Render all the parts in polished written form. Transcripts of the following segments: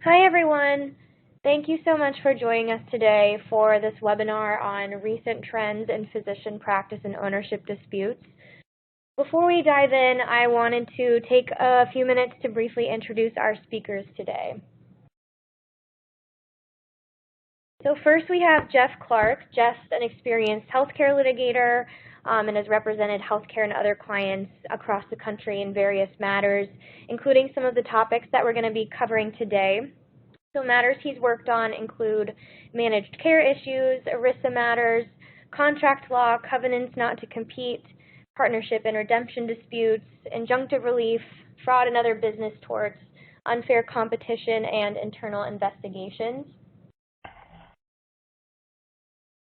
Hi everyone. Thank you so much for joining us today for this webinar on recent trends in physician practice and ownership disputes. Before we dive in, I wanted to take a few minutes to briefly introduce our speakers today. So first we have Jeff Clark. Jeff's an experienced healthcare litigator and has represented healthcare and other clients across the country in various matters, including some of the topics that we're going to be covering today. So matters he's worked on include managed care issues, ERISA matters, contract law, covenants not to compete, partnership and redemption disputes, injunctive relief, fraud and other business torts, unfair competition, and internal investigations.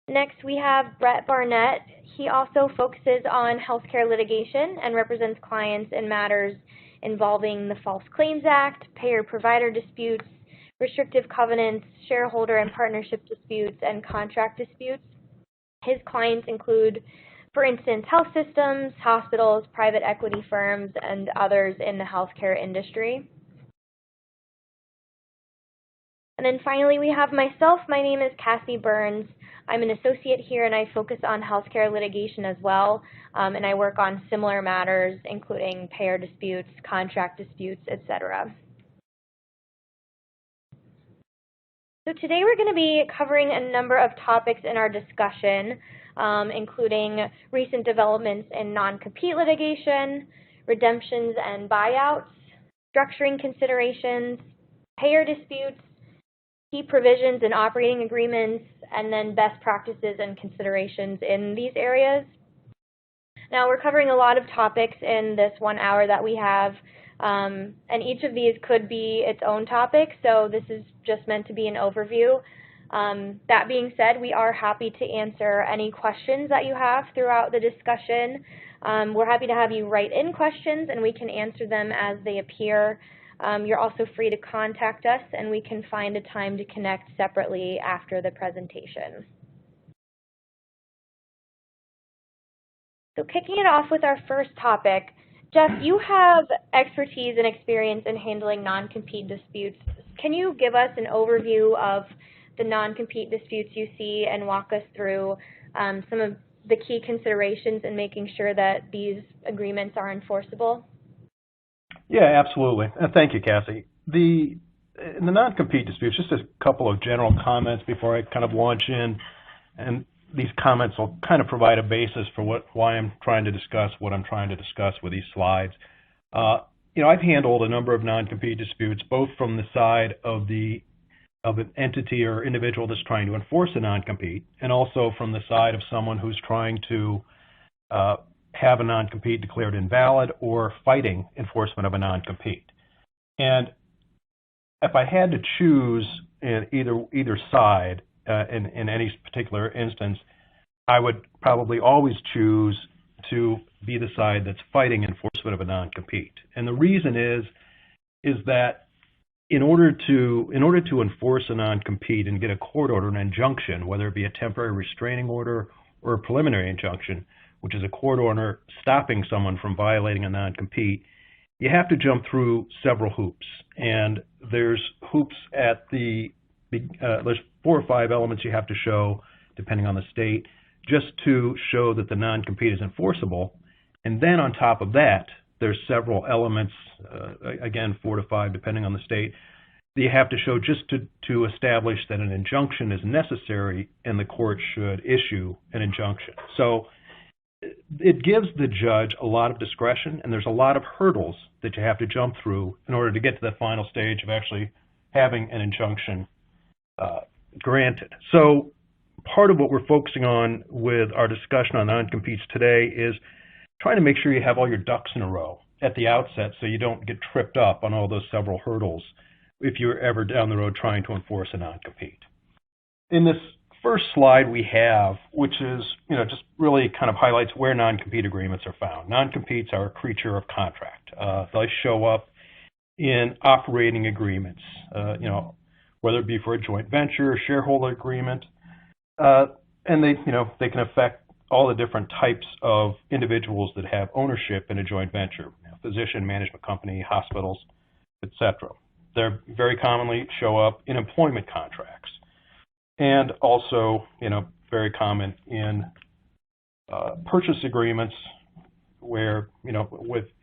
Next, we have Brett Barnett. He also focuses on healthcare litigation and represents clients in matters involving the False Claims Act, payer-provider disputes, restrictive covenants, shareholder and partnership disputes, and contract disputes. His clients include, for instance, health systems, hospitals, private equity firms, and others in the healthcare industry. And then finally, we have myself. My name is Cassie Burns. I'm an associate here, and I focus on healthcare litigation as well, and I work on similar matters, including payer disputes, contract disputes, etc. So today we're going to be covering a number of topics in our discussion, including recent developments in non-compete litigation, redemptions and buyouts, structuring considerations, payer disputes, key provisions in operating agreements, and then best practices and considerations in these areas. Now, we're covering a lot of topics in this 1 hour that we have, and each of these could be its own topic, so this is just meant to be an overview. That being said, we are happy to answer any questions that you have throughout the discussion. We're happy to have you write in questions, and we can answer them as they appear. You're also free to contact us, and we can find a time to connect separately after the presentation. So kicking it off with our first topic, Jeff, you have expertise and experience in handling non-compete disputes. Can you give us an overview of the non-compete disputes you see and walk us through some of the key considerations in making sure that these agreements are enforceable? Yeah, absolutely. Thank you, Cassie. In the non-compete disputes, just a couple of general comments before I kind of launch in, and these comments will kind of provide a basis for why I'm trying to discuss what I'm trying to discuss with these slides. I've handled a number of non-compete disputes, both from the side of an entity or individual that's trying to enforce a non-compete, and also from the side of someone who's trying to have a non-compete declared invalid or fighting enforcement of a non-compete. And if I had to choose in either side in any particular instance, I would probably always choose to be the side that's fighting enforcement of a non-compete. And the reason is that in order to enforce a non-compete and get a court order, an injunction, whether it be a temporary restraining order or a preliminary injunction, which is a court order stopping someone from violating a non-compete, you have to jump through several hoops. And there's hoops at there's 4 or 5 elements you have to show, depending on the state, just to show that the non-compete is enforceable. And then on top of that, there's several elements, again, 4 to 5, depending on the state, that you have to show just to establish that an injunction is necessary and the court should issue an injunction. So it gives the judge a lot of discretion, and there's a lot of hurdles that you have to jump through in order to get to that final stage of actually having an injunction granted. So part of what we're focusing on with our discussion on non-competes today is trying to make sure you have all your ducks in a row at the outset so you don't get tripped up on all those several hurdles if you're ever down the road trying to enforce a non-compete. In this first slide we have, which is, just really kind of highlights where non-compete agreements are found. Non-competes are a creature of contract. They show up in operating agreements, whether it be for a joint venture, a shareholder agreement, and they can affect all the different types of individuals that have ownership in a joint venture, physician, management company, hospitals, etc. They very commonly show up in employment contracts, and also, very common in purchase agreements, where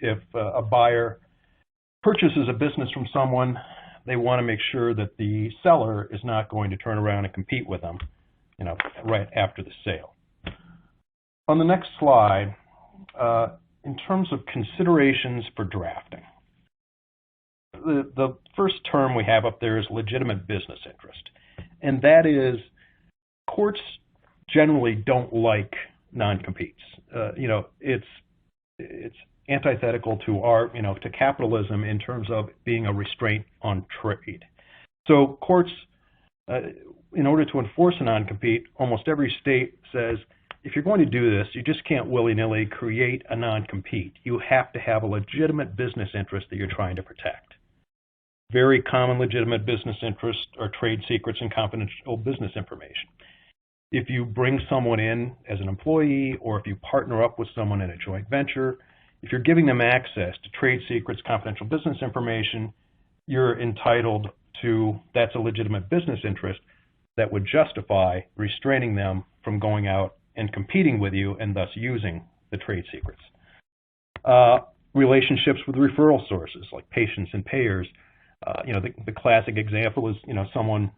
if a buyer purchases a business from someone, they want to make sure that the seller is not going to turn around and compete with them, right after the sale. On the next slide, in terms of considerations for drafting, the first term we have up there is legitimate business interest, and that is courts generally don't like non-competes. It's antithetical to to capitalism in terms of being a restraint on trade. So courts, in order to enforce a non-compete, almost every state says, if you're going to do this, you just can't willy-nilly create a non-compete. You have to have a legitimate business interest that you're trying to protect. Very common legitimate business interests are trade secrets and confidential business information. If you bring someone in as an employee, or if you partner up with someone in a joint venture, if you're giving them access to trade secrets, confidential business information, you're entitled to, that's a legitimate business interest that would justify restraining them from going out and competing with you and thus using the trade secrets. Relationships with referral sources like patients and payors. The classic example is, someone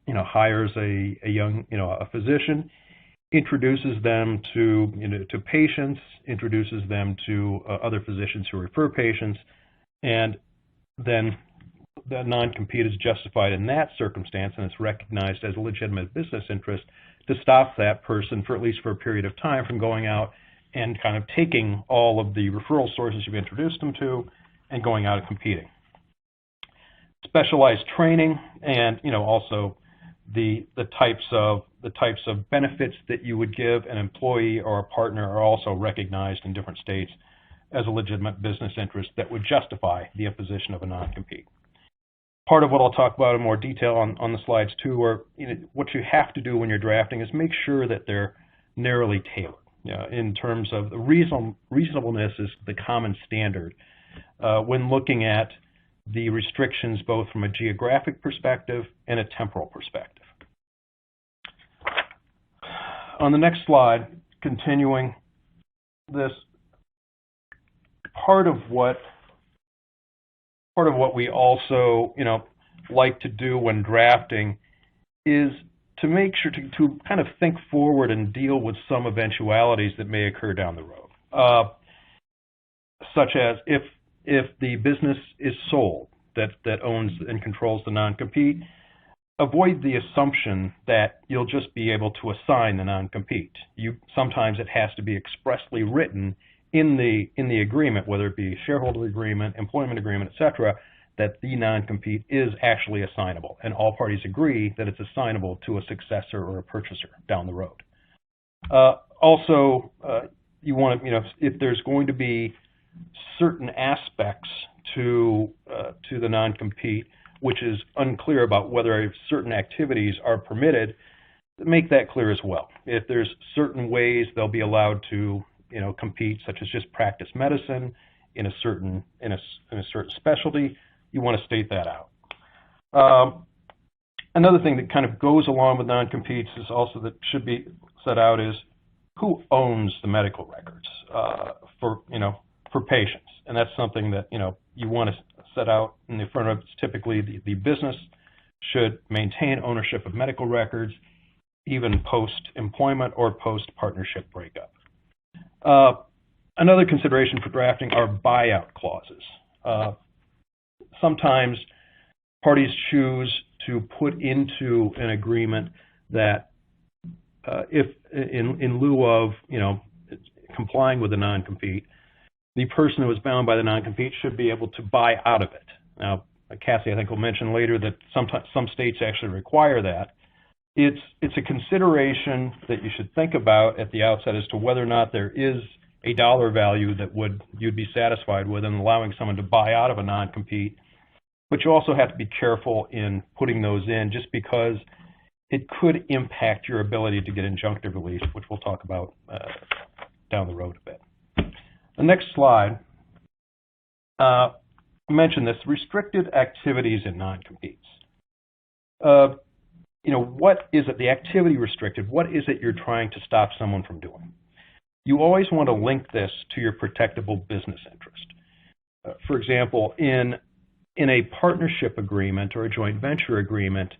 hires a young, a physician, introduces them to patients, introduces them to other physicians who refer patients, and then the non-compete is justified in that circumstance, and it's recognized as a legitimate business interest to stop that person, for at least for a period of time, from going out and kind of taking all of the referral sources you've introduced them to and going out and competing. Specialized training, and also the types of benefits that you would give an employee or a partner are also recognized in different states as a legitimate business interest that would justify the imposition of a non-compete. Part of what I'll talk about in more detail on the slides too, are what you have to do when you're drafting is make sure that they're narrowly tailored. In terms of the reasonableness is the common standard when looking at the restrictions both from a geographic perspective and a temporal perspective. On the next slide, continuing this, part of what we also like to do when drafting is to make sure to kind of think forward and deal with some eventualities that may occur down the road, such as if the business is sold that owns and controls the non-compete, avoid the assumption that you'll just be able to assign the non-compete. Sometimes it has to be expressly written in the agreement, whether it be shareholder agreement, employment agreement, etc., that the non-compete is actually assignable, and all parties agree that it's assignable to a successor or a purchaser down the road. Also, you want to, if there's going to be certain aspects to the non-compete which is unclear about whether certain activities are permitted, make that clear as well. If there's certain ways they'll be allowed to compete, such as just practice medicine in a certain specialty, you want to state that out. Another thing that kind of goes along with non-competes is also that should be set out is who owns the medical records for patients, and that's something that you want to set out in the front of it. Typically, the business should maintain ownership of medical records, even post-employment or post-partnership breakup. Another consideration for drafting are buyout clauses. Sometimes parties choose to put into an agreement that if in lieu of complying with the non-compete, the person who is bound by the non-compete should be able to buy out of it. Now, Cassie, I think, will mention later that some states actually require that. It's a consideration that you should think about at the outset as to whether or not there is a dollar value that you'd be satisfied with in allowing someone to buy out of a non-compete. But you also have to be careful in putting those in, just because it could impact your ability to get injunctive relief, which we'll talk about down the road a bit. The next slide, mentioned this, restricted activities and non-competes. What is it, the activity restricted, what is it you're trying to stop someone from doing? You always want to link this to your protectable business interest. For example, in a partnership agreement or a joint venture agreement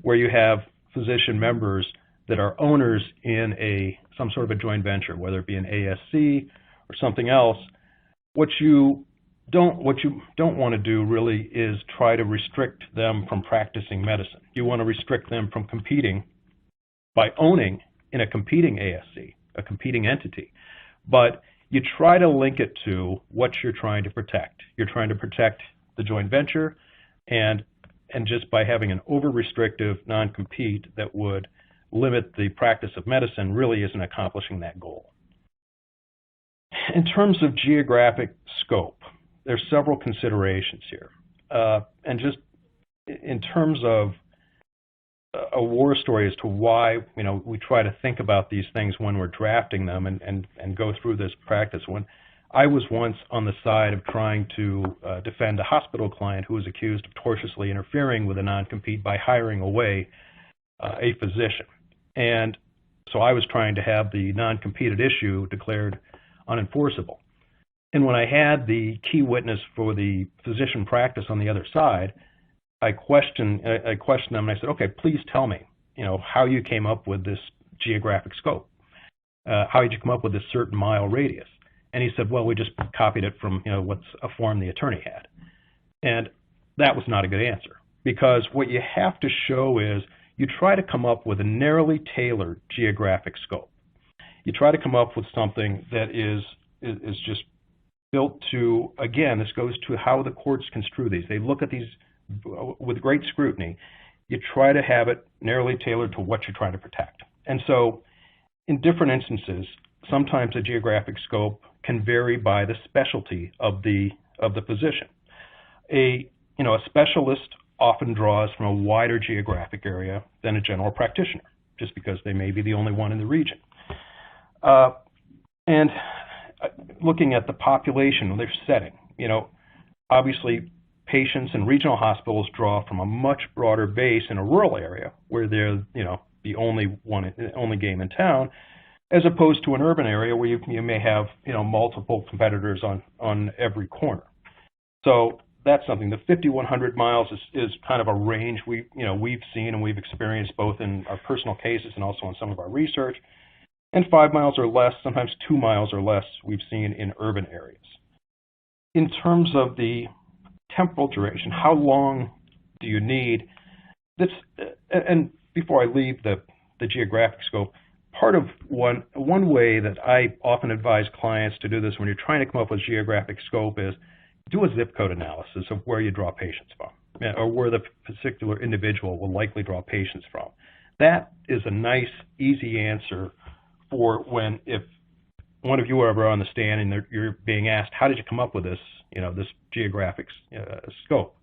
where you have physician members that are owners in some sort of a joint venture, whether it be an ASC or something else, what you don't want to do really is try to restrict them from practicing medicine. You want to restrict them from competing by owning in a competing ASC, a competing entity. But you try to link it to what you're trying to protect. You're trying to protect the joint venture, and just by having an over-restrictive non-compete that would limit the practice of medicine really isn't accomplishing that goal. In terms of geographic scope, there's several considerations here. And just in terms of a war story as to why we try to think about these things when we're drafting them and go through this practice. When I was once on the side of trying to defend a hospital client who was accused of tortiously interfering with a non-compete by hiring away a physician. And so I was trying to have the non-competed issue declared unenforceable. And when I had the key witness for the physician practice on the other side, I questioned them and I said, okay, please tell me, how you came up with this geographic scope. How did you come up with this certain mile radius? And he said, well, we just copied it from, what's a form the attorney had. And that was not a good answer, because what you have to show is you try to come up with a narrowly tailored geographic scope. You try to come up with something that is just built to, again, this goes to how the courts construe these. They look at these with great scrutiny. You try to have it narrowly tailored to what you're trying to protect. And so in different instances, sometimes a geographic scope can vary by the specialty of the physician. A specialist often draws from a wider geographic area than a general practitioner, just because they may be the only one in the region. And looking at the population, their setting, obviously patients in regional hospitals draw from a much broader base in a rural area where they're, the only game in town, as opposed to an urban area where you may have, multiple competitors on every corner. So that's something. The 5,100 miles is kind of a range we've seen and we've experienced both in our personal cases and also in some of our research. And 5 miles or less, sometimes 2 miles or less, we've seen in urban areas. In terms of the temporal duration, how long do you need? This, and before I leave the geographic scope, part of one way that I often advise clients to do this when you're trying to come up with geographic scope is do a zip code analysis of where you draw patients from, or where the particular individual will likely draw patients from. That is a nice, easy answer for if one of you are ever on the stand and you're being asked, how did you come up with this, this geographic scope?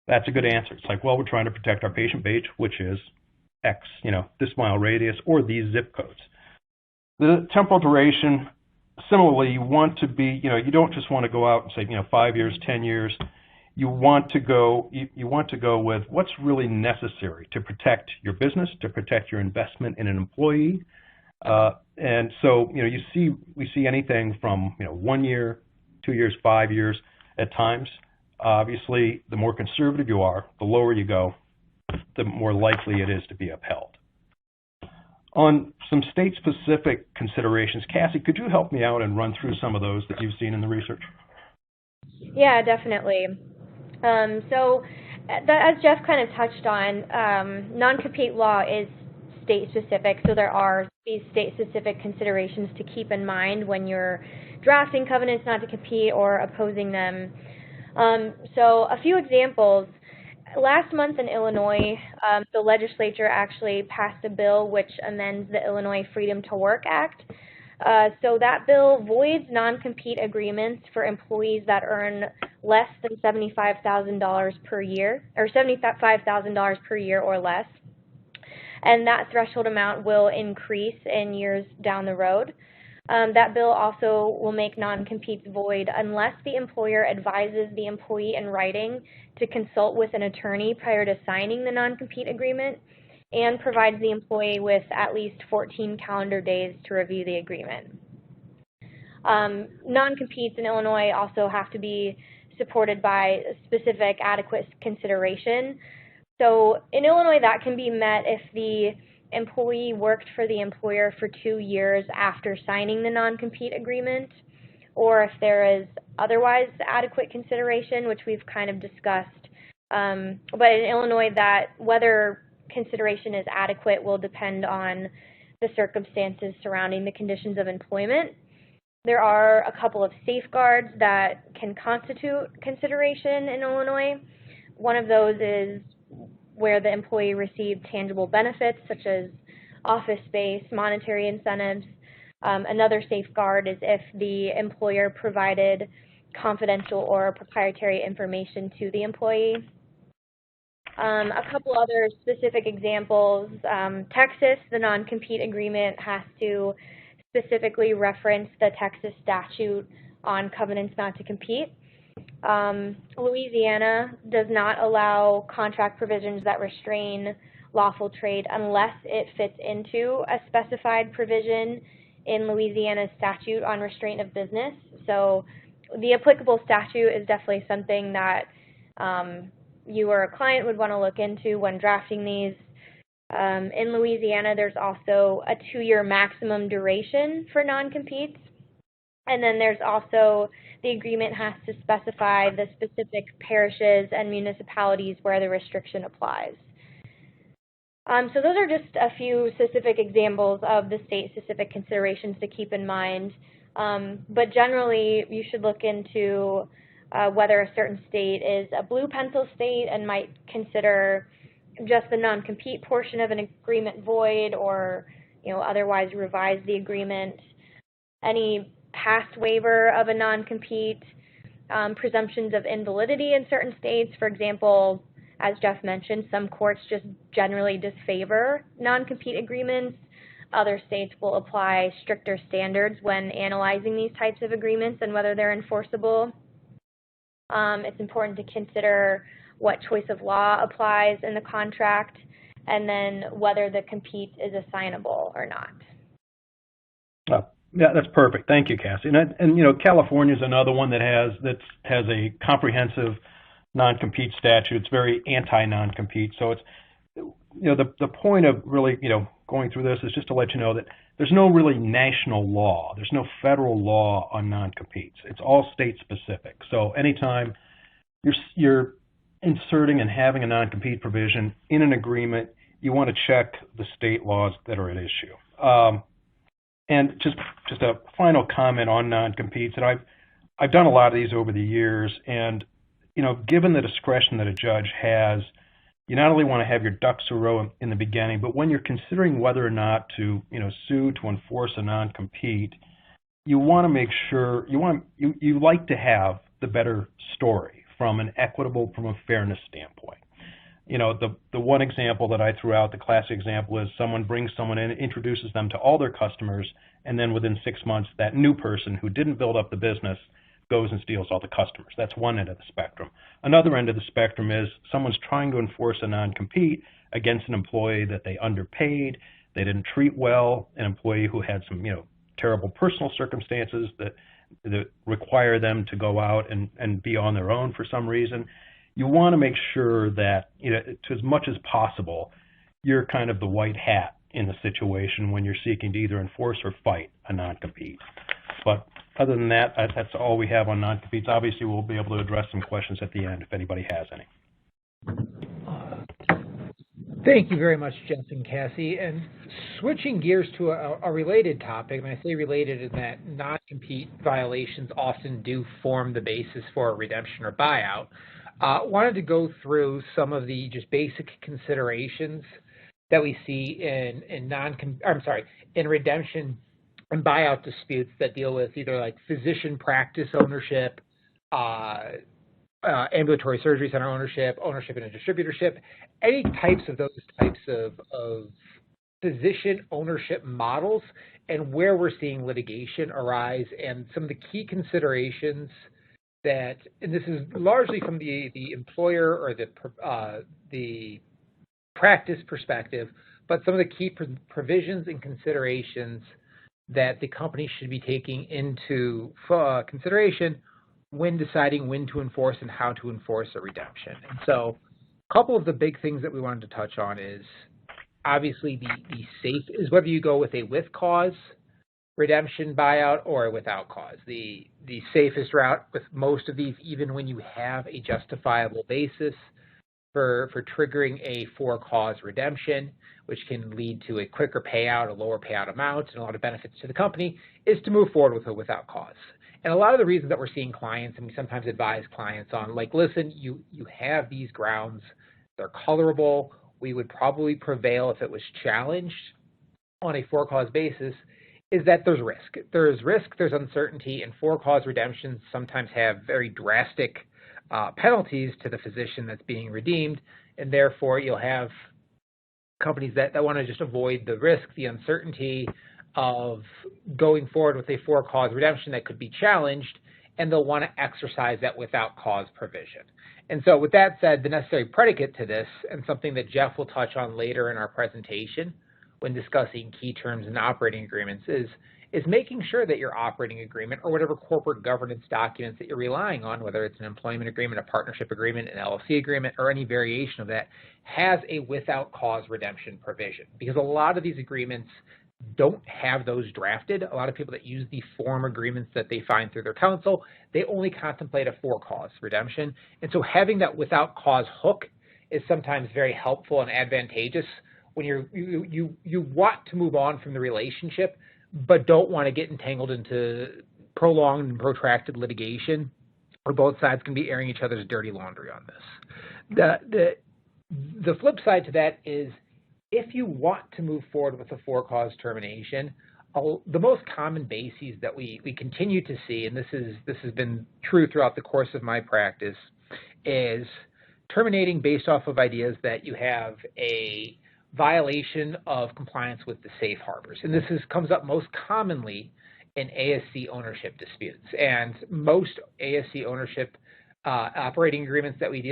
That's a good answer. It's like, well, we're trying to protect our patient base, which is X, this mile radius or these zip codes. The temporal duration, similarly, you want to be, you don't just want to go out and say, 5 years, 10 years. You want to go with what's really necessary to protect your business, to protect your investment in an employee. And so, we see anything from, 1 year, 2 years, 5 years at times. Obviously, the more conservative you are, the lower you go, the more likely it is to be upheld. On some state-specific considerations, Cassie, could you help me out and run through some of those that you've seen in the research? Yeah, definitely. So, as Jeff kind of touched on, non-compete law is state-specific, so there are these state-specific considerations to keep in mind when you're drafting covenants not to compete or opposing them. So a few examples. Last month in Illinois, the legislature actually passed a bill which amends the Illinois Freedom to Work Act. So that bill voids non-compete agreements for employees that earn less than $75,000 per year, or $75,000 per year or less. And that threshold amount will increase in years down the road. That bill also will make non-competes void unless the employer advises the employee in writing to consult with an attorney prior to signing the non-compete agreement and provides the employee with at least 14 calendar days to review the agreement. Non-competes in Illinois also have to be supported by specific adequate consideration. So in Illinois, that can be met if the employee worked for the employer for 2 years after signing the non-compete agreement, or if there is otherwise adequate consideration, which we've kind of discussed. But in Illinois, that whether consideration is adequate will depend on the circumstances surrounding the conditions of employment. There are a couple of safeguards that can constitute consideration in Illinois. One of those is where the employee received tangible benefits such as office space, monetary incentives. Another safeguard is if the employer provided confidential or proprietary information to the employee. A couple other specific examples. Texas, the non-compete agreement has to specifically reference the Texas statute on covenants not to compete. Louisiana does not allow contract provisions that restrain lawful trade unless it fits into a specified provision in Louisiana's statute on restraint of business. So the applicable statute is definitely something that you or a client would want to look into when drafting these. In Louisiana, there's also a 2-year maximum duration for non-competes. And then there's also the agreement has to specify the specific parishes and municipalities where the restriction applies. So those are just a few specific examples of the state-specific considerations to keep in mind. But generally, you should look into whether a certain state is a blue pencil state and might consider just the non-compete portion of an agreement void, or otherwise revise the agreement. Any past waiver of a non-compete, presumptions of invalidity in certain states. For example, as Jeff mentioned, some courts just generally disfavor non-compete agreements. Other states will apply stricter standards when analyzing these types of agreements and whether they're enforceable. It's important to consider what choice of law applies in the contract, and then whether the compete is assignable or not. Oh, yeah, that's perfect. Thank you, Cassie. And California is another one that has a comprehensive non-compete statute. It's very anti-non-compete. So it's the point of really going through this is just to let you know that there's no really national law. There's no federal law on non-competes. It's all state specific. So anytime you're inserting and having a non-compete provision in an agreement, you want to check the state laws that are at issue. And just a final comment on non-competes, and I've done a lot of these over the years, and given the discretion that a judge has, you not only want to have your ducks in a row in the beginning, but when you're considering whether or not to sue to enforce a non-compete, you want to make sure you like to have the better story from an equitable, from a fairness standpoint. The one example that I threw out, the classic example, is someone brings someone in, introduces them to all their customers, and then within 6 months, that new person who didn't build up the business goes and steals all the customers. That's one end of the spectrum. Another end of the spectrum is someone's trying to enforce a non-compete against an employee that they underpaid, they didn't treat well, an employee who had some terrible personal circumstances that require them to go out and be on their own for some reason. You want to make sure that, to as much as possible, you're kind of the white hat in the situation when you're seeking to either enforce or fight a non-compete. But other than that, that's all we have on non-competes. Obviously, we'll be able to address some questions at the end if anybody has any. Thank you very much, Jeff and Cassie. And switching gears to a related topic, and I say related in that non-compete violations often do form the basis for a redemption or buyout. Wanted to go through some of the just basic considerations that we see in redemption and buyout disputes that deal with either like physician practice ownership, ambulatory surgery center ownership in a distributorship, any types of those types of physician ownership models and where we're seeing litigation arise and some of the key considerations that, and this is largely from the employer or the practice perspective, but some of the key provisions and considerations that the company should be taking into consideration when deciding when to enforce and how to enforce a redemption. And so a couple of the big things that we wanted to touch on is obviously the safe is whether you go with a with cause redemption buyout or without cause. The safest route with most of these, even when you have a justifiable basis for triggering a for cause redemption, which can lead to a quicker payout, a lower payout amount, and a lot of benefits to the company, is to move forward with a without cause. And a lot of the reasons that we're seeing clients, and we sometimes advise clients on, like, listen, you have these grounds, they're colorable, we would probably prevail if it was challenged on a for cause basis, is that there's risk. There's risk, there's uncertainty, and for cause redemptions sometimes have very drastic penalties to the physician that's being redeemed, and therefore you'll have companies that want to just avoid the risk, the uncertainty of going forward with a for cause redemption that could be challenged, and they'll want to exercise that without cause provision. And so with that said, the necessary predicate to this, and something that Jeff will touch on later in our presentation when discussing key terms and operating agreements, is making sure that your operating agreement or whatever corporate governance documents that you're relying on, whether it's an employment agreement, a partnership agreement, an LLC agreement, or any variation of that, has a without cause redemption provision. Because a lot of these agreements don't have those drafted. A lot of people that use the form agreements that they find through their counsel, they only contemplate a for cause redemption. And so having that without cause hook is sometimes very helpful and advantageous when you want to move on from the relationship, but don't want to get entangled into prolonged and protracted litigation where both sides can be airing each other's dirty laundry on this. The flip side to that is, if you want to move forward with a for cause termination, the most common bases that we continue to see, and this has been true throughout the course of my practice, is terminating based off of ideas that you have a violation of compliance with the safe harbors. And this comes up most commonly in ASC ownership disputes. And most ASC ownership operating agreements that we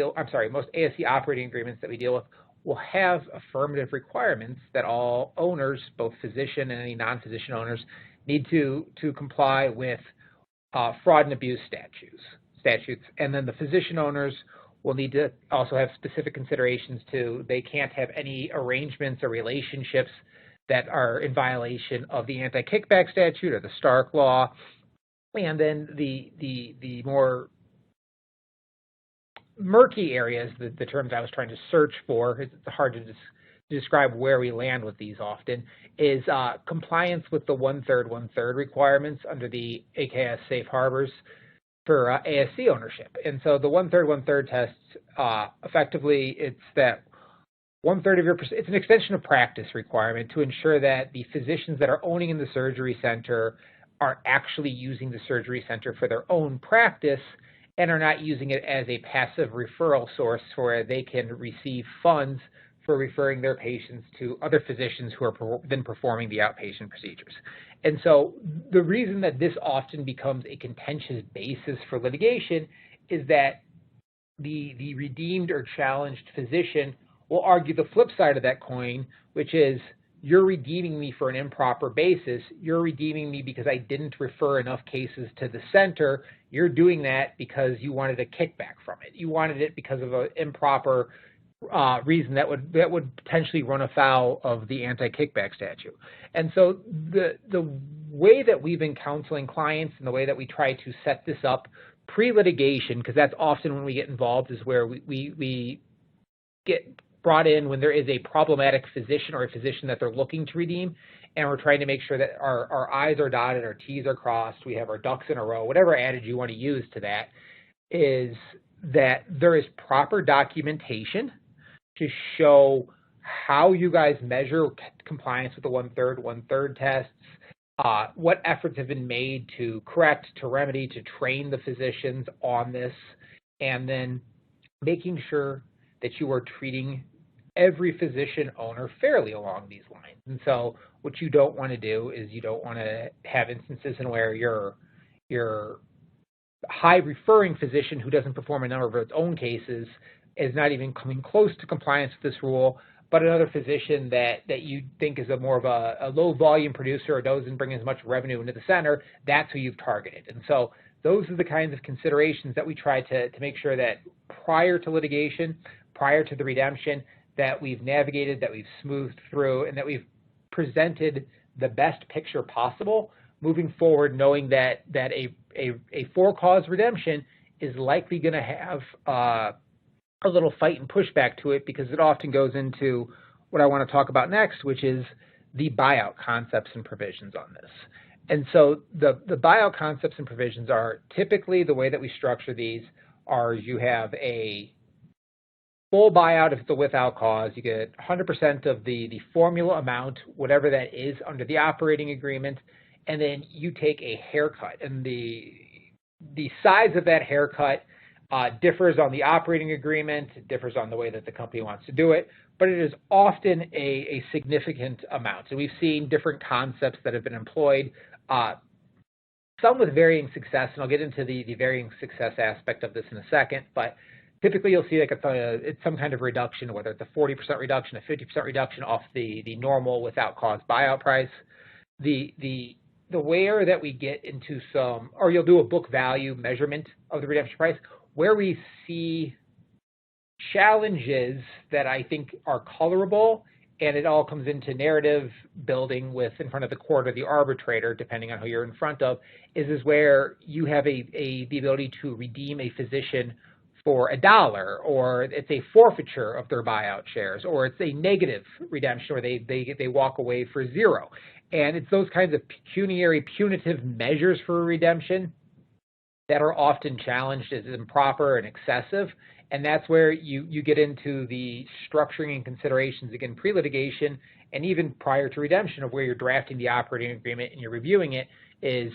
most ASC operating agreements that we deal with will have affirmative requirements that all owners, both physician and any non-physician owners, need to comply with fraud and abuse statutes. And then the physician owners will need to also have specific considerations to, they can't have any arrangements or relationships that are in violation of the anti-kickback statute or the Stark law. And then the more murky areas, the terms I was trying to search for, it's hard to describe where we land with these often, is compliance with the 1/3 requirements under the AKS safe harbors for ASC ownership. And so the 1/3 test, effectively, it's that 1/3 of it's an extension of practice requirement to ensure that the physicians that are owning in the surgery center are actually using the surgery center for their own practice and are not using it as a passive referral source where they can receive funds for referring their patients to other physicians who are then performing the outpatient procedures. And so the reason that this often becomes a contentious basis for litigation is that the redeemed or challenged physician will argue the flip side of that coin, which is, you're redeeming me for an improper basis. You're redeeming me because I didn't refer enough cases to the center. You're doing that because you wanted a kickback from it. You wanted it because of an improper reason that would potentially run afoul of the anti-kickback statute. And so the way that we've been counseling clients and the way that we try to set this up pre-litigation, because that's often when we get involved, is where we get brought in when there is a problematic physician or a physician that they're looking to redeem, and we're trying to make sure that our I's are dotted, our T's are crossed, we have our ducks in a row, whatever adage you want to use to that, is that there is proper documentation to show how you guys measure compliance with the 1/3 tests, what efforts have been made to correct, to remedy, to train the physicians on this, and then making sure that you are treating every physician owner fairly along these lines. And so what you don't want to do is you don't want to have instances in where your high referring physician who doesn't perform a number of its own cases is not even coming close to compliance with this rule, but another physician that you think is more of a low volume producer or doesn't bring as much revenue into the center, that's who you've targeted. And so those are the kinds of considerations that we try to make sure that prior to litigation, prior to the redemption, that we've navigated, that we've smoothed through, and that we've presented the best picture possible moving forward, knowing that a for-cause redemption is likely going to have a little fight and pushback to it, because it often goes into what I want to talk about next, which is the buyout concepts and provisions on this. And so the buyout concepts and provisions are typically the way that we structure these are you have a full buyout if it's a without cause. You get 100% of the formula amount, whatever that is, under the operating agreement, and then you take a haircut. And the size of that haircut differs on the operating agreement, it differs on the way that the company wants to do it, but it is often a significant amount. So we've seen different concepts that have been employed, some with varying success, and I'll get into the varying success aspect of this in a second, but typically you'll see like it's some kind of reduction, whether it's a 40% reduction, a 50% reduction off the normal without cause buyout price. The where that we get into some, or you'll do a book value measurement of the redemption price, where we see challenges that I think are colorable, and it all comes into narrative building with in front of the court or the arbitrator, depending on who you're in front of, is where you have the ability to redeem a physician for $1, or it's a forfeiture of their buyout shares, or it's a negative redemption where they walk away for $0. And it's those kinds of punitive measures for redemption that are often challenged as improper and excessive. And that's where you get into the structuring and considerations, again, pre-litigation and even prior to redemption, of where you're drafting the operating agreement and you're reviewing it, is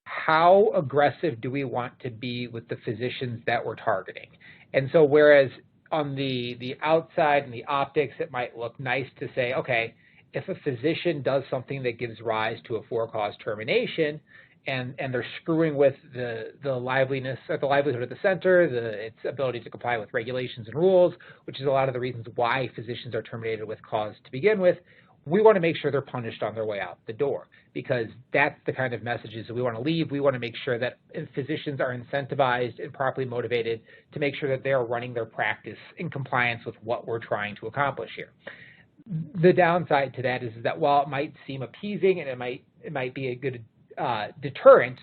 how aggressive do we want to be with the physicians that we're targeting? And so whereas on the outside and the optics, it might look nice to say, okay, if a physician does something that gives rise to a for-cause termination, and they're screwing with the liveliness or the livelihood of the center, its ability to comply with regulations and rules, which is a lot of the reasons why physicians are terminated with cause to begin with, we want to make sure they're punished on their way out the door, because that's the kind of messages that we want to leave. We want to make sure that physicians are incentivized and properly motivated to make sure that they are running their practice in compliance with what we're trying to accomplish here. The downside to that is that while it might seem appeasing and it might be a good deterrent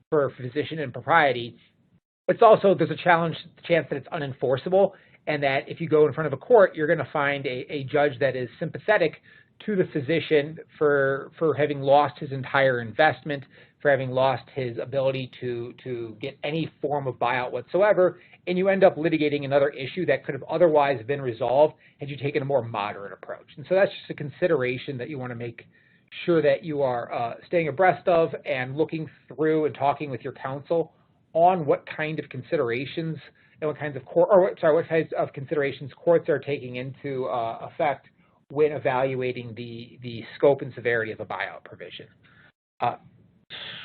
for physician impropriety, it's also, there's a chance that it's unenforceable, and that if you go in front of a court, you're going to find a judge that is sympathetic to the physician for having lost his entire investment, for having lost his ability to get any form of buyout whatsoever, and you end up litigating another issue that could have otherwise been resolved had you taken a more moderate approach. And so that's just a consideration that you want to make sure that you are staying abreast of and looking through and talking with your counsel on what kind of considerations and what kinds of considerations courts are taking into effect when evaluating the scope and severity of a buyout provision.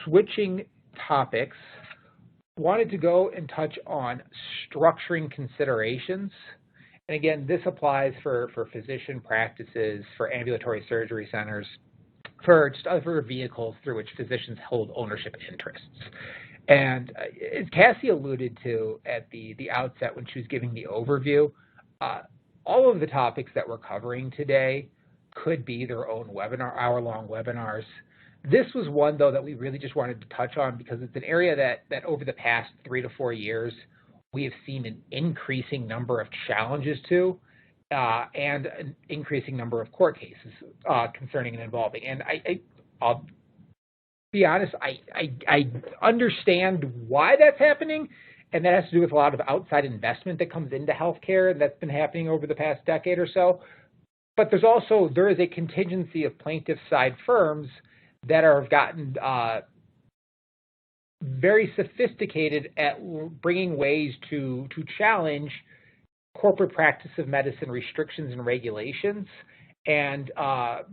Switching topics, wanted to go and touch on structuring considerations. And again, this applies for physician practices, for ambulatory surgery centers, for just other vehicles through which physicians hold ownership interests. And as Cassie alluded to at the outset when she was giving the overview, all of the topics that we're covering today could be their own webinar, hour-long webinars. This was one, though, that we really just wanted to touch on because it's an area that over the past 3 to 4 years, we have seen an increasing number of challenges to, and an increasing number of court cases concerning and involving. And I'll be honest, I understand why that's happening, and that has to do with a lot of outside investment that comes into healthcare, and that's been happening over the past decade or so. But there is a contingency of plaintiff side firms that have gotten very sophisticated at bringing ways to challenge corporate practice of medicine restrictions and regulations, and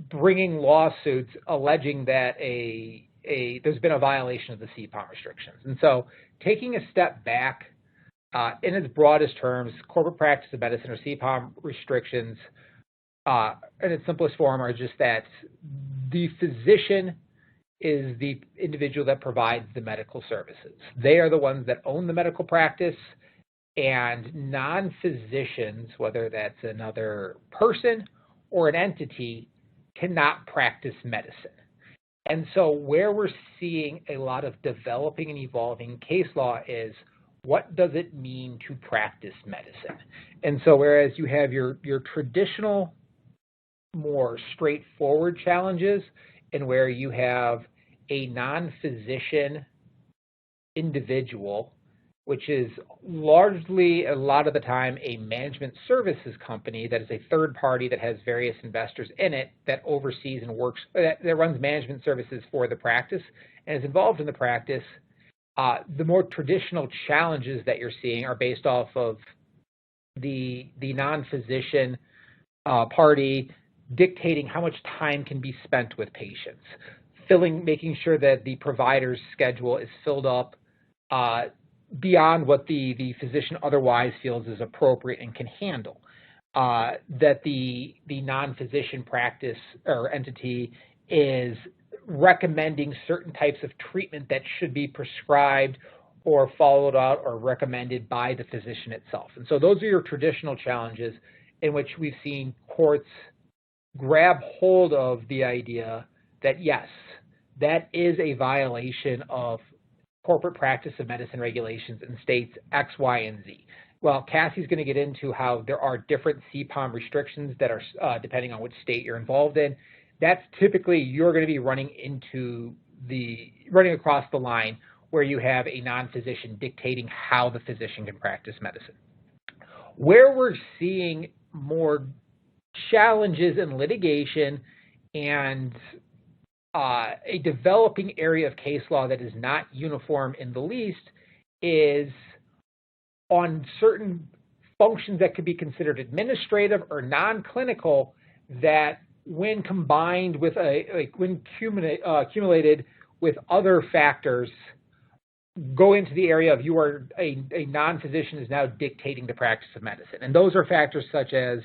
bringing lawsuits alleging that there's been a violation of the CPOM restrictions. And so taking a step back, in its broadest terms, corporate practice of medicine or CPOM restrictions, in its simplest form, are just that the physician is the individual that provides the medical services. They are the ones that own the medical practice, and non-physicians, whether that's another person or an entity, cannot practice medicine. And so where we're seeing a lot of developing and evolving case law is, what does it mean to practice medicine? And so whereas you have your traditional, more straightforward challenges, and where you have a non-physician individual, which is largely, a lot of the time, a management services company that is a third party that has various investors in it that oversees and works, that runs management services for the practice and is involved in the practice. The more traditional challenges that you're seeing are based off of the non-physician party dictating how much time can be spent with patients, making sure that the provider's schedule is filled up beyond what the physician otherwise feels is appropriate and can handle. That the non-physician practice or entity is recommending certain types of treatment that should be prescribed or followed out or recommended by the physician itself. And so those are your traditional challenges in which we've seen courts grab hold of the idea that, yes, that is a violation of corporate practice of medicine regulations in states X, Y, and Z. Well, Cassie's going to get into how there are different CPOM restrictions that are depending on which state you're involved in. That's typically, you're going to be running across the line where you have a non-physician dictating how the physician can practice medicine. Where we're seeing more challenges in litigation and a developing area of case law that is not uniform in the least is on certain functions that could be considered administrative or non-clinical, that when combined with when accumulated with other factors, go into the area of you are a non-physician is now dictating the practice of medicine. And those are factors such as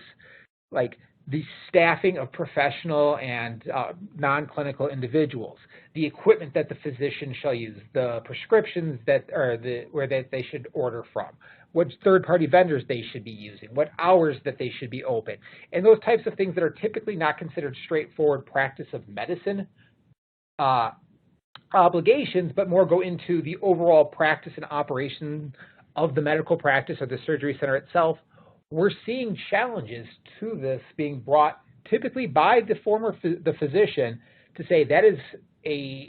like the staffing of professional and non-clinical individuals, the equipment that the physician shall use, the prescriptions that they should order from, what third-party vendors they should be using, what hours that they should be open, and those types of things that are typically not considered straightforward practice of medicine obligations, but more go into the overall practice and operation of the medical practice or the surgery center itself. We're seeing challenges to this being brought typically by the physician to say that is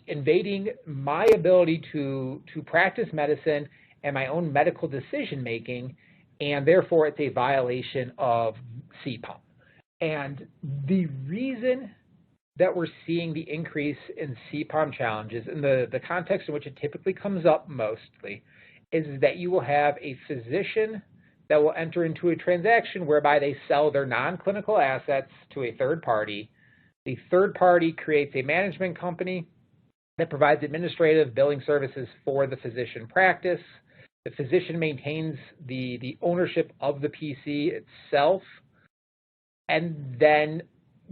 invading my ability to practice medicine and my own medical decision making, and therefore it's a violation of CPOM. And the reason that we're seeing the increase in CPOM challenges, in the context in which it typically comes up mostly, is that you will have a physician that will enter into a transaction whereby they sell their non-clinical assets to a third party. The third party creates a management company that provides administrative billing services for the physician practice. The physician maintains the ownership of the PC itself, and then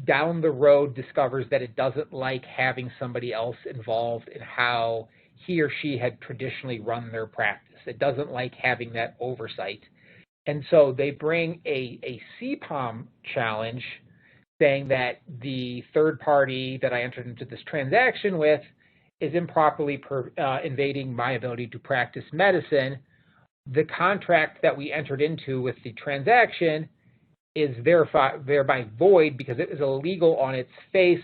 down the road discovers that it doesn't like having somebody else involved in how he or she had traditionally run their practice. It doesn't like having that oversight. And so they bring a CPOM challenge saying that the third party that I entered into this transaction with is improperly invading my ability to practice medicine. The contract that we entered into with the transaction is thereby void because it is illegal on its face,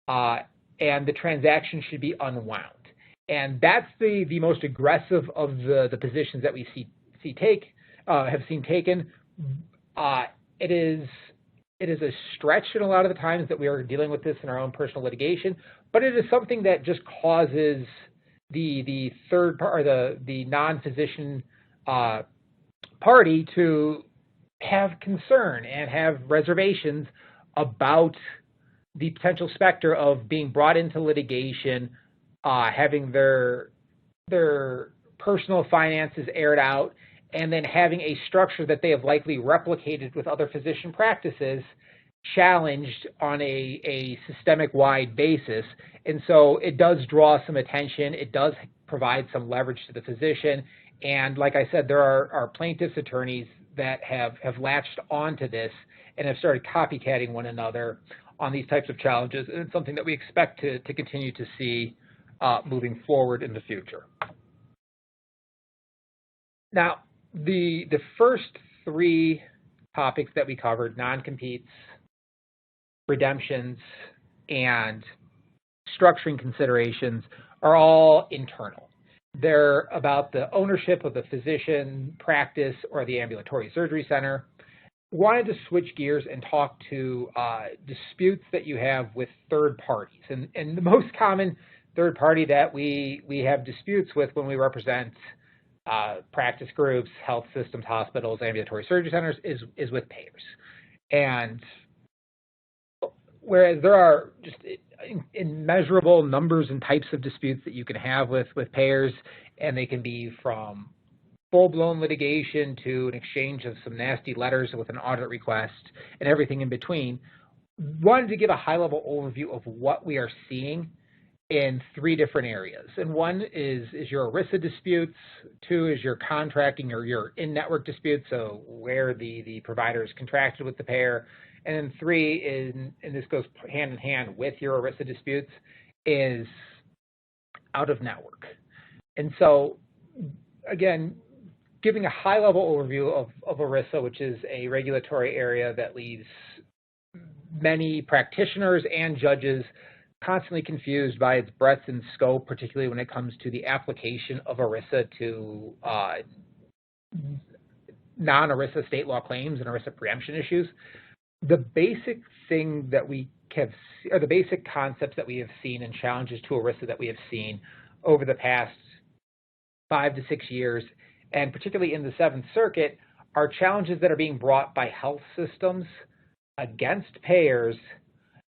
and the transaction should be unwound. And that's the most aggressive of the positions that we have seen taken. It is a stretch in a lot of the times that we are dealing with this in our own personal litigation, but it is something that just causes the third part, or the non-physician party to have concern and have reservations about the potential specter of being brought into litigation, having their personal finances aired out, and then having a structure that they have likely replicated with other physician practices challenged on a systemic-wide basis. And so it does draw some attention. It does provide some leverage to the physician. And like I said, there are plaintiffs' attorneys that have latched onto this and have started copycatting one another on these types of challenges. And it's something that we expect to continue to see moving forward in the future. Now, the first three topics that we covered, non-competes, redemptions, and structuring considerations, are all internal. They're about the ownership of the physician practice or the ambulatory surgery center. Wanted to switch gears and talk to disputes that you have with third parties. And the most common third party that we have disputes with when we represent practice groups, health systems, hospitals, ambulatory surgery centers is with payors. And whereas there are just immeasurable numbers and types of disputes that you can have with payors, and they can be from full-blown litigation to an exchange of some nasty letters with an audit request and everything in between, wanted to give a high-level overview of what we are seeing in three different areas. And one is your ERISA disputes, two is your contracting or your in-network disputes, so where the provider is contracted with the payer, and then three is, and this goes hand in hand with your ERISA disputes, is out-of-network. And so, again, giving a high-level overview of ERISA, which is a regulatory area that leaves many practitioners and judges constantly confused by its breadth and scope, particularly when it comes to the application of ERISA to non-ERISA state law claims and ERISA preemption issues. The basic thing that we have, or the basic concepts that we have seen and challenges to ERISA that we have seen over the past 5 to 6 years, and particularly in the Seventh Circuit, are challenges that are being brought by health systems against payors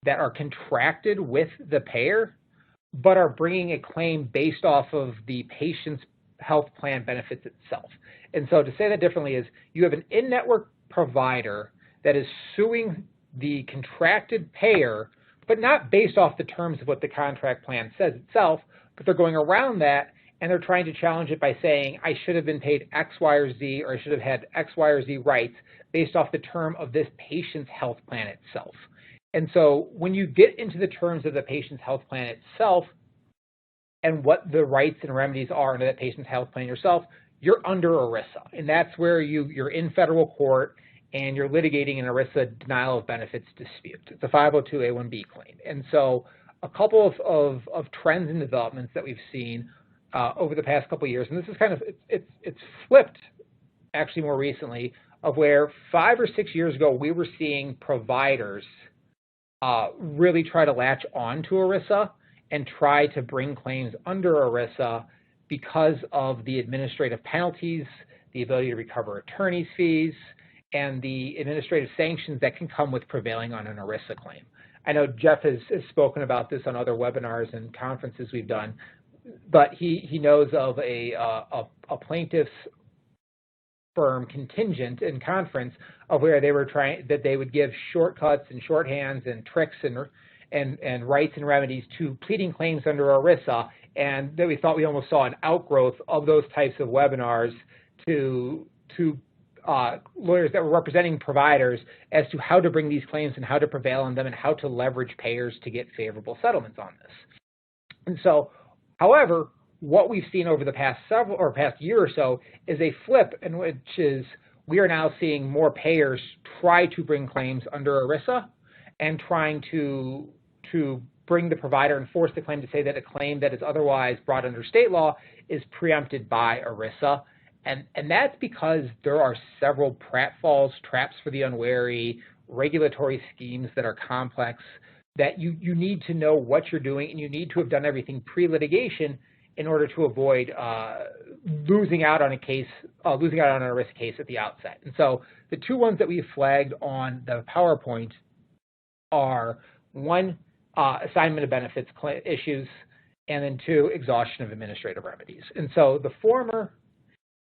that are contracted with the payer, but are bringing a claim based off of the patient's health plan benefits itself. And so to say that differently is you have an in-network provider that is suing the contracted payer, but not based off the terms of what the contract plan says itself, but they're going around that and they're trying to challenge it by saying, I should have been paid X, Y, or Z, or I should have had X, Y, or Z rights based off the term of this patient's health plan itself. And so when you get into the terms of the patient's health plan itself and what the rights and remedies are under that patient's health plan yourself, you're under ERISA. And that's where you're in federal court and you're litigating an ERISA denial of benefits dispute. It's a 502A1B claim. And so a couple of trends and developments that we've seen over the past couple of years, and this is kind of, it's flipped actually more recently, of where 5 or 6 years ago we were seeing providers really try to latch on to ERISA and try to bring claims under ERISA because of the administrative penalties, the ability to recover attorney's fees, and the administrative sanctions that can come with prevailing on an ERISA claim. I know Jeff has spoken about this on other webinars and conferences we've done, but he knows of a plaintiff's firm contingent in conference of where they were trying that they would give shortcuts and shorthands and tricks and rights and remedies to pleading claims under ERISA, and that we thought we almost saw an outgrowth of those types of webinars to lawyers that were representing providers as to how to bring these claims and how to prevail on them and how to leverage payers to get favorable settlements on this. And so, however, what we've seen over the past year or so is a flip, in which is we are now seeing more payers try to bring claims under ERISA and trying to bring the provider and force the claim to say that a claim that is otherwise brought under state law is preempted by ERISA. And that's because there are several pratfalls, traps for the unwary, regulatory schemes that are complex, that you need to know what you're doing, and you need to have done everything pre-litigation in order to avoid losing out on a case losing out on a risk case at the outset. And so the two ones that we flagged on the PowerPoint are one, assignment of benefits issues, and then two, exhaustion of administrative remedies. And so the former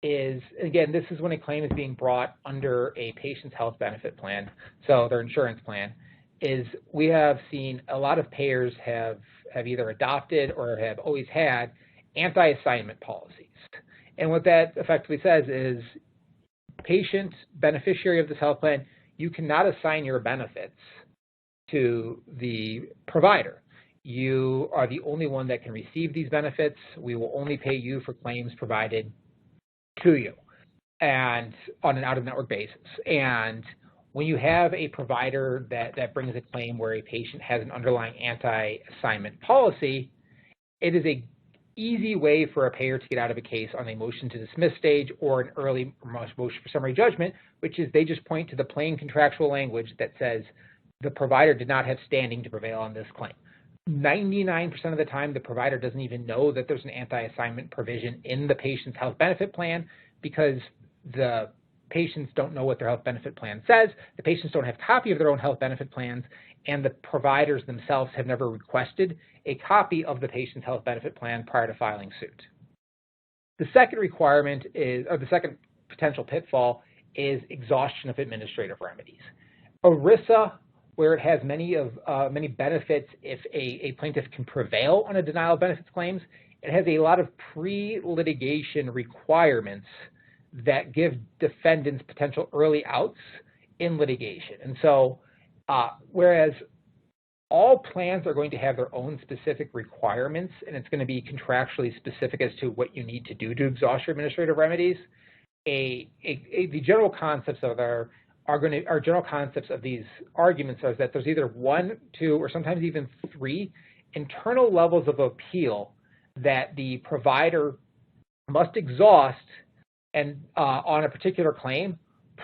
is, again, this is when a claim is being brought under a patient's health benefit plan, so their insurance plan, is we have seen a lot of payers have either adopted or have always had anti-assignment policies. And what that effectively says is, patient, beneficiary of this health plan, you cannot assign your benefits to the provider. You are the only one that can receive these benefits. We will only pay you for claims provided to you and on an out-of-network basis. And when you have a provider that brings a claim where a patient has an underlying anti-assignment policy, it is a easy way for a payer to get out of a case on a motion to dismiss stage or an early motion for summary judgment, which is they just point to the plain contractual language that says the provider did not have standing to prevail on this claim. 99% of the time, the provider doesn't even know that there's an anti-assignment provision in the patient's health benefit plan because the patients don't know what their health benefit plan says, the patients don't have a copy of their own health benefit plans, and the providers themselves have never requested a copy of the patient's health benefit plan prior to filing suit. The second requirement is, or the second potential pitfall, is exhaustion of administrative remedies. ERISA, where it has many benefits if a plaintiff can prevail on a denial of benefits claims, it has a lot of pre-litigation requirements that give defendants potential early outs in litigation. And so, whereas all plans are going to have their own specific requirements, and it's going to be contractually specific as to what you need to do to exhaust your administrative remedies, the general concepts of our general concepts of these arguments are that there's either one, two, or sometimes even three internal levels of appeal that the provider must exhaust and on a particular claim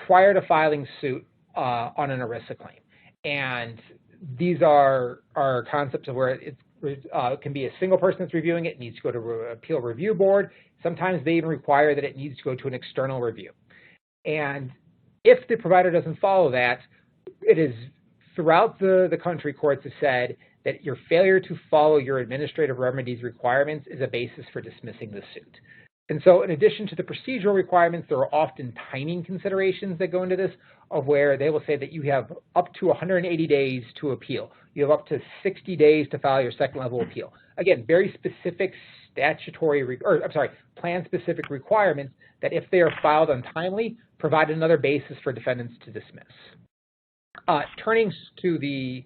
prior to filing suit on an ERISA claim. And these are concepts of where it can be a single person that's reviewing it, needs to go to an appeal review board. Sometimes they even require that it needs to go to an external review. And if the provider doesn't follow that, it is throughout the country, courts have said that your failure to follow your administrative remedies requirements is a basis for dismissing the suit. And so in addition to the procedural requirements, there are often timing considerations that go into this, of where they will say that you have up to 180 days to appeal. You have up to 60 days to file your second level appeal. Again, very specific plan-specific requirements that if they are filed untimely, provide another basis for defendants to dismiss. Turning to the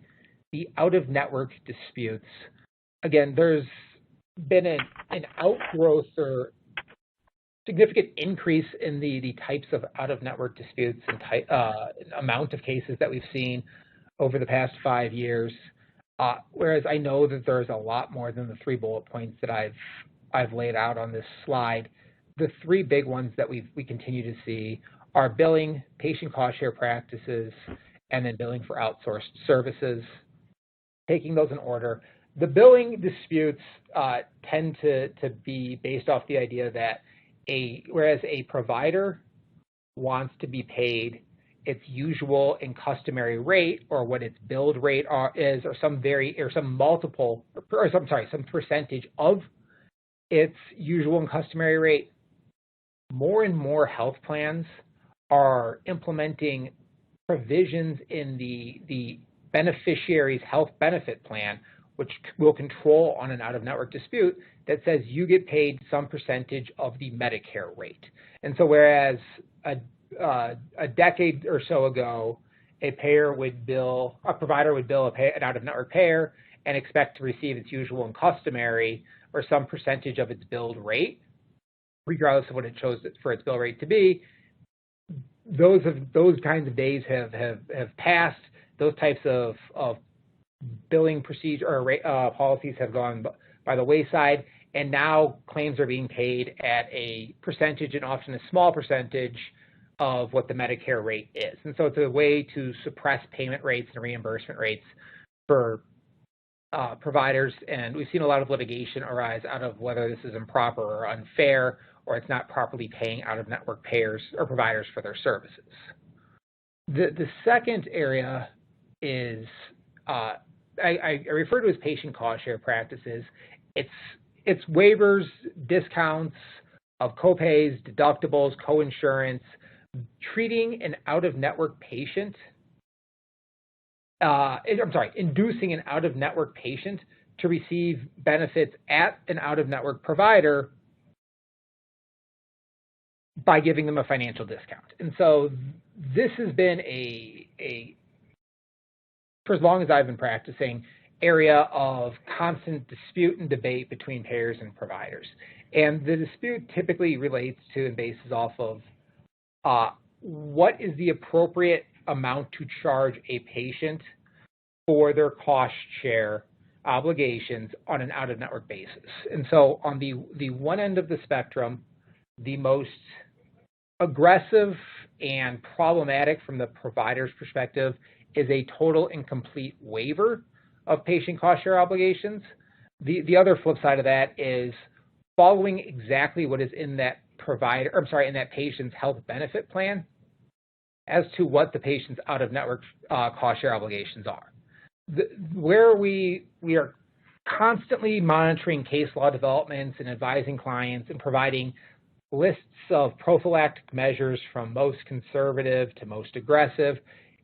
out-of-network disputes, again, there's been an outgrowth or significant increase in the types of out-of-network disputes and amount of cases that we've seen over the past 5 years. Whereas I know that there's a lot more than the 3 bullet points that I've laid out on this slide. The 3 big ones that we continue to see are billing, patient cost share practices, and then billing for outsourced services. Taking those in order, the billing disputes tend to be based off the idea that whereas a provider wants to be paid its usual and customary rate, or what its billed rate is, or some percentage of its usual and customary rate, more and more health plans are implementing provisions in the beneficiary's health benefit plan, which will control on an out-of-network dispute, that says you get paid some percentage of the Medicare rate. And so whereas a decade or so ago, a provider would bill an out-of-network payer and expect to receive its usual and customary, or some percentage of its billed rate, regardless of what it chose for its bill rate to be, those kinds of days have passed. Those types of billing procedure or policies have gone by the wayside, and now claims are being paid at a percentage, and often a small percentage, of what the Medicare rate is. And so it's a way to suppress payment rates and reimbursement rates for providers, and we've seen a lot of litigation arise out of whether this is improper or unfair, or it's not properly paying out-of-network payers or providers for their services. The second area is I refer to as patient cost share practices. It's waivers, discounts of copays, deductibles, coinsurance, treating an out-of-network patient. Inducing an out-of-network patient to receive benefits at an out-of-network provider by giving them a financial discount. And so this has been for as long as I've been practicing, area of constant dispute and debate between payers and providers. And the dispute typically relates to and bases off of what is the appropriate amount to charge a patient for their cost share obligations on an out-of-network basis. And so on the one end of the spectrum, the most aggressive and problematic from the provider's perspective is a total and complete waiver of patient cost share obligations. The other flip side of that is following exactly what is in that in that patient's health benefit plan as to what the patient's out-of-network cost share obligations are. Where we are constantly monitoring case law developments and advising clients and providing lists of prophylactic measures from most conservative to most aggressive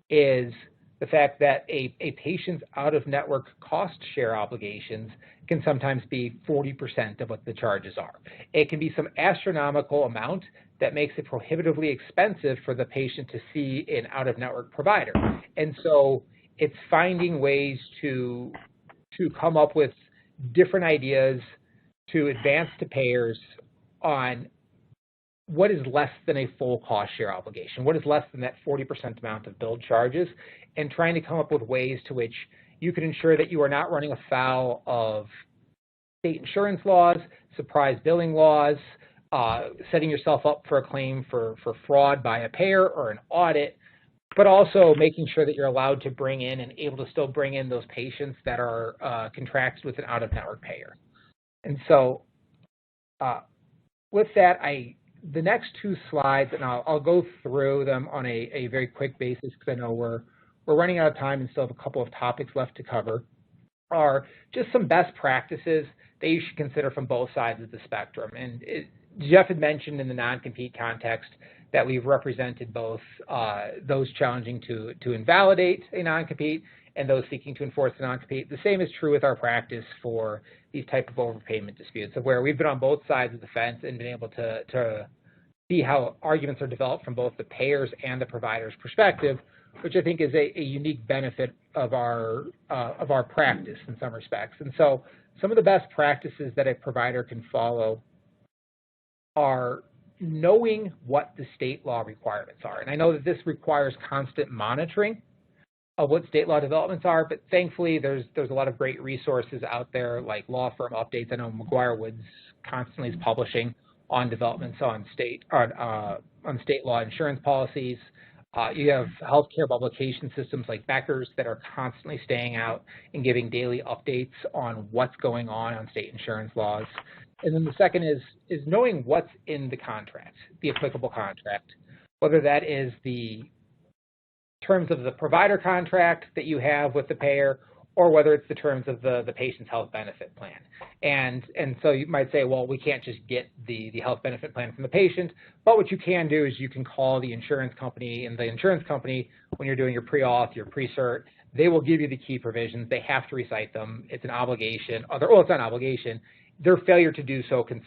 is the fact that a patient's out-of-network cost share obligations can sometimes be 40% of what the charges are. It can be some astronomical amount that makes it prohibitively expensive for the patient to see an out-of-network provider. And so it's finding ways to come up with different ideas to advance to payers on what is less than a full cost share obligation, what is less than that 40% amount of billed charges, and trying to come up with ways to which you can ensure that you are not running afoul of state insurance laws, surprise billing laws, setting yourself up for a claim for fraud by a payer or an audit, but also making sure that you're allowed to bring in and able to still bring in those patients that are contracted with an out-of-network payer. And so with that, the next two slides, and I'll go through them on a very quick basis because I know we're running out of time and still have a couple of topics left to cover, are just some best practices that you should consider from both sides of the spectrum. And Jeff had mentioned in the non-compete context that we've represented both those challenging to invalidate a non-compete and those seeking to enforce a non-compete. The same is true with our practice for these type of overpayment disputes, of where we've been on both sides of the fence and been able to see how arguments are developed from both the payers and the provider's perspective, which I think is a unique benefit of our practice in some respects. And so some of the best practices that a provider can follow are knowing what the state law requirements are. And I know that this requires constant monitoring of what state law developments are, but thankfully there's a lot of great resources out there like law firm updates. I know McGuireWoods constantly is publishing on developments on state law insurance policies. You have healthcare publication systems like Becker's that are constantly staying out and giving daily updates on what's going on state insurance laws. And then the second is knowing what's in the contract, the applicable contract, whether that is the terms of the provider contract that you have with the payer, or whether it's the terms of the patient's health benefit plan. And so you might say, well, we can't just get the health benefit plan from the patient, but what you can do is you can call the insurance company, and the insurance company, when you're doing your pre-auth, your pre-cert, they will give you the key provisions. They have to recite them. It's an obligation. It's not an obligation. Their failure to do so can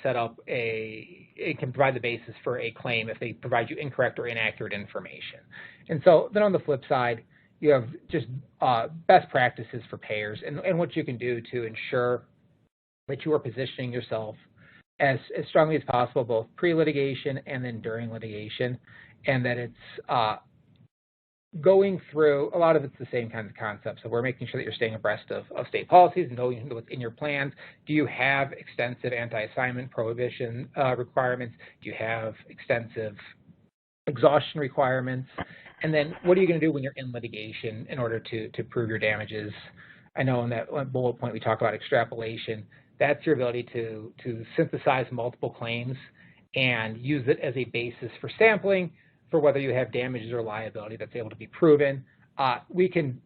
it can provide the basis for a claim if they provide you incorrect or inaccurate information. And so then on the flip side, you have just best practices for payers and what you can do to ensure that you are positioning yourself as strongly as possible, both pre-litigation and then during litigation, and that it's going through, a lot of it's the same kinds of concepts. So we're making sure that you're staying abreast of state policies and knowing what's in your plans. Do you have extensive anti-assignment prohibition requirements? Do you have extensive exhaustion requirements? And then what are you going to do when you're in litigation in order to prove your damages? I know in that bullet point we talk about extrapolation. That's your ability to synthesize multiple claims and use it as a basis for sampling for whether you have damages or liability that's able to be proven. We can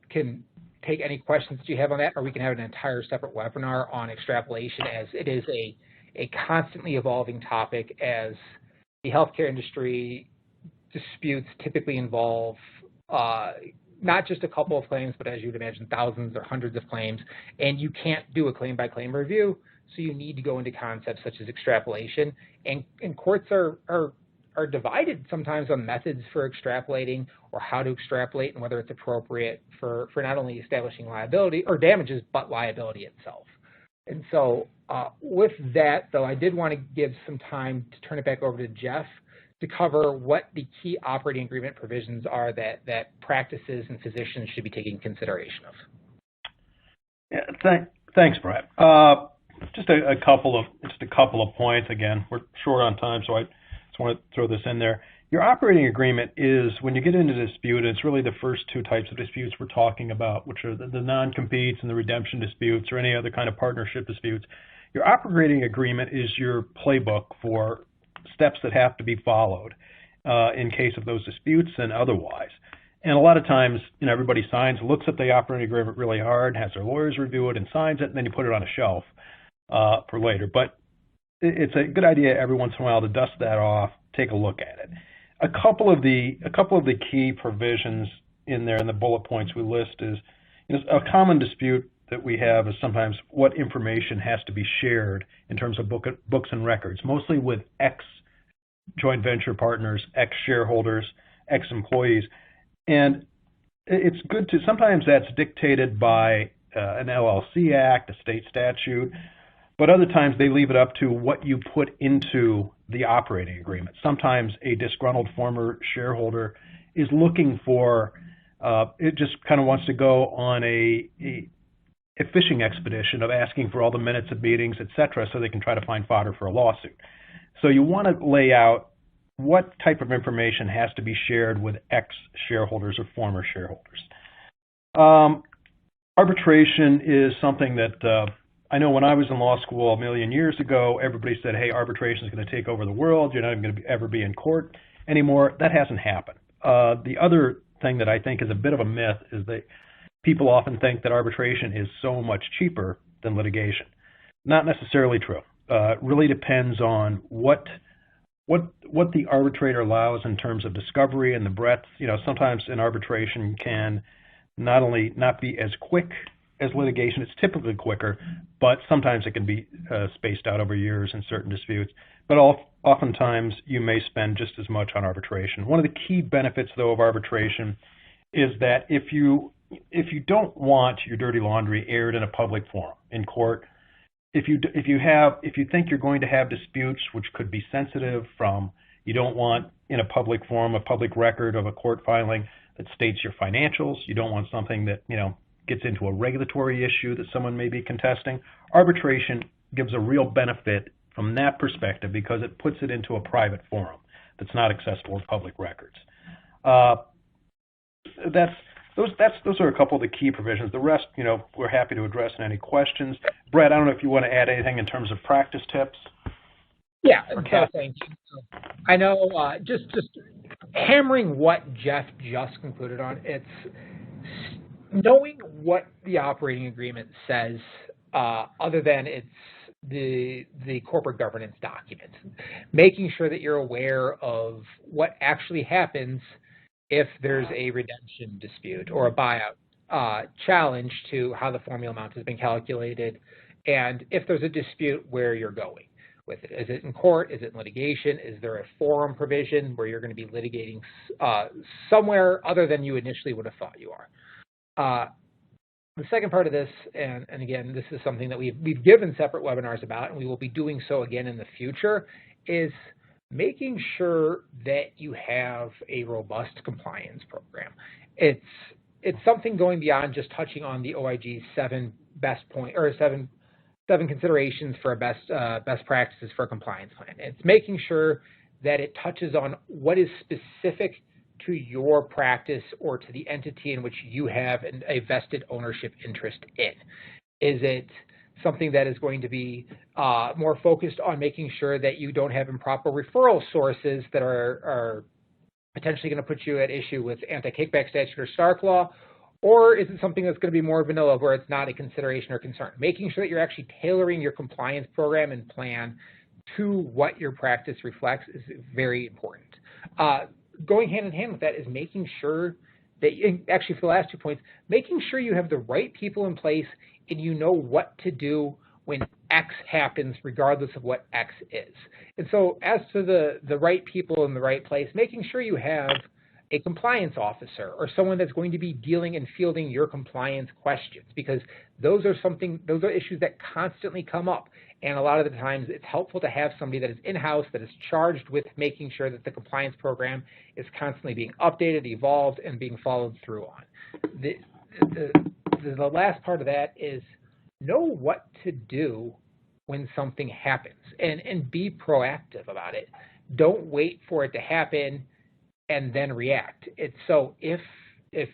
take any questions that you have on that, or we can have an entire separate webinar on extrapolation, as it is a constantly evolving topic, as the healthcare industry disputes typically involve not just a couple of claims, but as you would imagine, thousands or hundreds of claims, and you can't do a claim-by-claim review, so you need to go into concepts such as extrapolation, and courts are divided sometimes on methods for extrapolating or how to extrapolate and whether it's appropriate for not only establishing liability or damages, but liability itself. And so with that, though, I did want to give some time to turn it back over to Jeff to cover what the key operating agreement provisions are that practices and physicians should be taking consideration of. Yeah, thanks, Brett. Just a couple of points. Again, we're short on time, so I just want to throw this in there. Your operating agreement is, when you get into dispute, it's really the first two types of disputes we're talking about, which are the non-competes and the redemption disputes or any other kind of partnership disputes. Your operating agreement is your playbook for steps that have to be followed in case of those disputes and otherwise. And a lot of times, everybody signs, looks at the operating agreement really hard, has their lawyers review it and signs it, and then you put it on a shelf for later. But it's a good idea every once in a while to dust that off, take a look at it. A couple of the key provisions in there in the bullet points we list is, a common dispute that we have is sometimes what information has to be shared in terms of books and records, mostly with ex-joint venture partners, ex-shareholders, ex-employees. And it's good to, sometimes that's dictated by an LLC Act, a state statute, but other times they leave it up to what you put into the operating agreement. Sometimes a disgruntled former shareholder is looking for, it just kind of wants to go on a fishing expedition of asking for all the minutes of meetings, et cetera, so they can try to find fodder for a lawsuit. So you want to lay out what type of information has to be shared with ex-shareholders or former shareholders. Arbitration is something that I know when I was in law school a million years ago, everybody said, hey, arbitration is going to take over the world. You're not even going to ever be in court anymore. That hasn't happened. The other thing that I think is a bit of a myth is that people often think that arbitration is so much cheaper than litigation. Not necessarily true. It really depends on what the arbitrator allows in terms of discovery and the breadth. Sometimes an arbitration can not only not be as quick as litigation, it's typically quicker, but sometimes it can be spaced out over years in certain disputes. But oftentimes you may spend just as much on arbitration. One of the key benefits, though, of arbitration is that if you don't want your dirty laundry aired in a public forum, in court, if you think you're going to have disputes which could be sensitive from, you don't want in a public forum, a public record of a court filing that states your financials, you don't want something that, gets into a regulatory issue that someone may be contesting, arbitration gives a real benefit from that perspective because it puts it into a private forum that's not accessible as public records. Those are a couple of the key provisions. The rest, we're happy to address in any questions. Brett, I don't know if you want to add anything in terms of practice tips. Yeah, thank you. I know just hammering what Jeff just concluded on, it's knowing what the operating agreement says, other than it's the corporate governance documents, making sure that you're aware of what actually happens if there's a redemption dispute or a buyout challenge to how the formula amount has been calculated, and if there's a dispute, where you're going with it. Is it in court? Is it in litigation? Is there a forum provision where you're going to be litigating somewhere other than you initially would have thought you are? The second part of this, and again, this is something that we've given separate webinars about, and we will be doing so again in the future, is making sure that you have a robust compliance program. It's something going beyond just touching on the OIG's seven considerations for best practices for a compliance plan. It's making sure that it touches on what is specific to your practice or to the entity in which you have a vested ownership interest in. Is it something that is going to be more focused on making sure that you don't have improper referral sources that are potentially going to put you at issue with anti-kickback statute or Stark law? Or is it something that's going to be more vanilla where it's not a consideration or concern? Making sure that you're actually tailoring your compliance program and plan to what your practice reflects is very important. Going hand in hand with that is making sure that, actually for the last 2 points, making sure you have the right people in place and you know what to do when X happens, regardless of what X is. And so as to the right people in the right place, making sure you have a compliance officer or someone that's going to be dealing and fielding your compliance questions, because those are issues that constantly come up. And a lot of the times it's helpful to have somebody that is in-house, that is charged with making sure that the compliance program is constantly being updated, evolved, and being followed through on. The last part of that is know what to do when something happens and be proactive about it. Don't wait for it to happen and then react. So if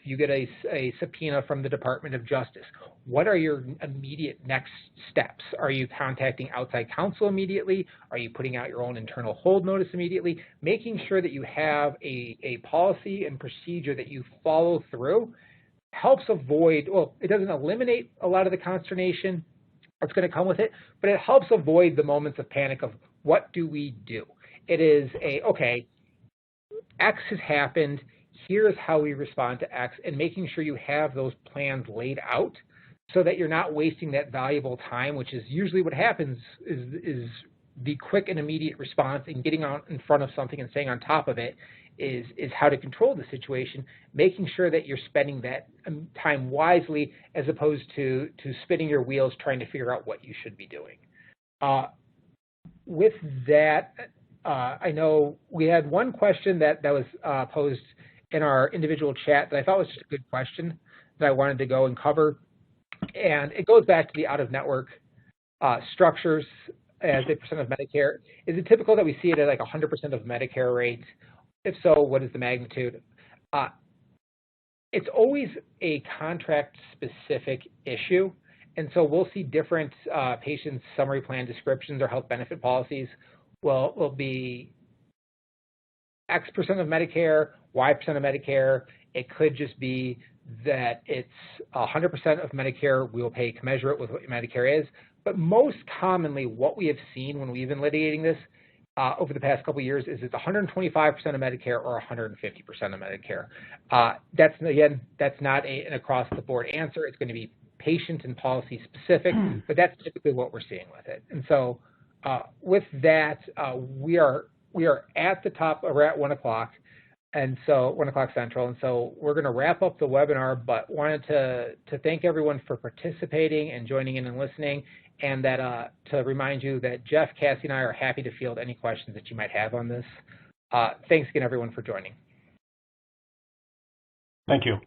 you get a subpoena from the Department of Justice, what are your immediate next steps? Are you contacting outside counsel immediately? Are you putting out your own internal hold notice immediately? Making sure that you have a policy and procedure that you follow through helps avoid, well, it doesn't eliminate a lot of the consternation that's going to come with it, but it helps avoid the moments of panic of what do we do? It is okay, X has happened, here's how we respond to X, and making sure you have those plans laid out so that you're not wasting that valuable time, which is usually what happens is the quick and immediate response, and getting out in front of something and staying on top of it is how to control the situation, making sure that you're spending that time wisely as opposed to spinning your wheels trying to figure out what you should be doing. With that, I know we had one question that was posed in our individual chat that I thought was just a good question that I wanted to go and cover. And it goes back to the out-of-network structures as a percent of Medicare. Is it typical that we see it at like 100% of Medicare rates? If so, what is the magnitude? It's always a contract-specific issue. And so we'll see different patient summary plan descriptions or health benefit policies will be X percent of Medicare, Y percent of Medicare. It could just be that it's 100% of Medicare. We will pay commensurate with what Medicare is. But most commonly, what we have seen when we've been litigating this over the past couple of years is it's 125% of Medicare or 150% of Medicare. That's not an across-the-board answer. It's going to be patient and policy specific, but that's typically what we're seeing with it. And so with that, we are at the top. We're at 1 o'clock, and so 1 o'clock Central. And so we're going to wrap up the webinar, but wanted to thank everyone for participating and joining in and listening, and that to remind you that Jeff, Cassie, and I are happy to field any questions that you might have on this. Thanks again, everyone, for joining. Thank you.